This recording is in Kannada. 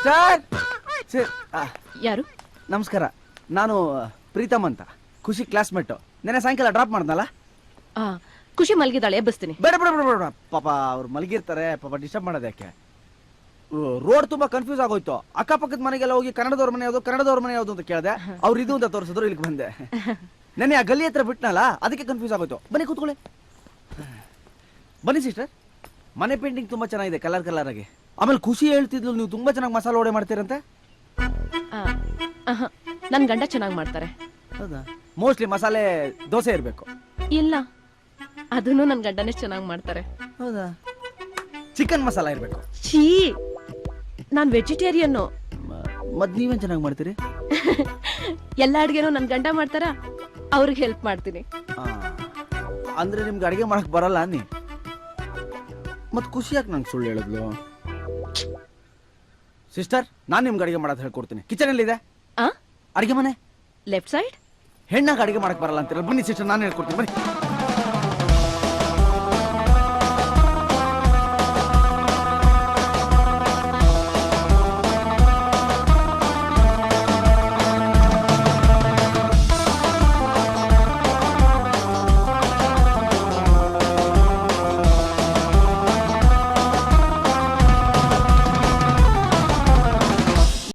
ಸಿಸ್ಟರ್ ಯಾರು? ನಮಸ್ಕಾರ. ನಾನು ಪ್ರೀತಮ್ ಅಂತ, ಖುಷಿ ಕ್ಲಾಸ್ಮೇಟ್. ನೆನೆ ಸಾಯಂಕಾಲ ಡ್ರಾಪ್ ಮಾಡ್ದಲ್ಲ. ಖುಷಿ ಮಲಗಿದಾಳೆ, ಎಬ್ಬಿಸ್ತೀನಿ. ಬೇಡ ಬೇಡ ಬೇಡ ಬೇಡ, ಪಾಪ ಅವ್ರು ಮಲಗಿರ್ತಾರೆ, ಪಾಪ ಡಿಸ್ಟರ್ಬ್ ಮಾಡೋದು ಯಾಕೆ? ರೋಡ್ ತುಂಬಾ ಕನ್ಫ್ಯೂಸ್ ಆಗೋಯ್ತು. ಅಕ್ಕಪಕ್ಕದ ಮನೆಗೆಲ್ಲ ಹೋಗಿ ಕನ್ನಡದವ್ರ ಮನೆ ಯಾವುದು ಕನ್ನಡದವ್ರ ಮನೆ ಯಾವುದು ಅಂತ ಕೇಳಿದೆ. ಅವ್ರು ಇದು ಅಂತ ತೋರಿಸಿದ್ರು, ಇಲ್ಲಿಗೆ ಬಂದೆ. ನೆನ್ನೆ ಆ ಗಲ್ಲಿ ಹತ್ರ ಬಿಟ್ನಲ್ಲ, ಅದಕ್ಕೆ ಕನ್ಫ್ಯೂಸ್ ಆಗೋಯ್ತು. ಬನ್ನಿ ಕೂತ್ಕೊಳ್ಳಿ. ಬನ್ನಿ ಸಿಸ್ಟರ್, ಮನೆ ಪೇಂಟಿಂಗ್ ತುಂಬಾ ಚೆನ್ನಾಗಿದೆ, ಕಲರ್ ಕಲರ್ ಆಗಿ. ಆಮೇಲೆ ಖುಷಿ ಹೇಳ್ತಿದ್ಲು ನೀವು ತುಂಬಾ ಚೆನ್ನಾಗಿ ಮಸಾಲೆ ವಡೆ ಮಾಡ್ತೀರಂತೆ. ನನ್ ಗಂಡ ಚೆನ್ನಾಗಿ ಮಾಡ್ತಾರೆ. ಹೌದಾ? ಮೋಸ್ಟ್ಲಿ ಮಸಾಲೆ ದೋಸೆ ಇರಬೇಕು. ಇಲ್ಲ, ಅದನ್ನು ನನ್ ಗಂಡನೇ ಚೆನ್ನಾಗಿ ಮಾಡ್ತಾರೆ. ಹೌದಾ? ಚಿಕನ್ ಮಸಾಲ ಇರಬೇಕು. ಛೀ, ನಾನ್ ವೆಜಿಟೇರಿಯನ್. ಮತ್ ನೀವೇನ್ ಚೆನ್ನಾಗಿ ಮಾಡ್ತೀರಿ? ಎಲ್ಲ ಅಡ್ಗೆನೂ ನನ್ ಗಂಡ ಮಾಡ್ತಾರ, ಅವ್ರಿಗೆ ಹೆಲ್ಪ್ ಮಾಡ್ತೀನಿ. ಅಂದ್ರೆ ನಿಮ್ಗೆ ಅಡಿಗೆ ಮಾಡಕ್ ಬರಲ್ಲ ಅನ್ನಿ. ಮತ್ ಖುಷಿಯಾಗಿ ನಂಗೆ ಸುಳ್ಳು ಹೇಳಿದ್ಲು. ಸಿಸ್ಟರ್, ನಾನ್ ನಿಮ್ಗೆ ಅಡಿಗೆ ಮಾಡೋದು ಹೇಳ್ಕೊಡ್ತೀನಿ. ಕಿಚನ್ ಎಲ್ಲಿದೆ? ಅಡಿಗೆ ಮನೆ ಲೆಫ್ಟ್ ಸೈಡ್. ಹೆಣ್ಣಾಗ ಅಡಿಗೆ ಮಾಡಕ್ ಬರಲ್ಲ ಅಂತೀರ. ಬನ್ನಿ ಸಿಸ್ಟರ್, ನಾನು ಹೇಳ್ಕೊಡ್ತೀನಿ. ಬನ್ನಿ.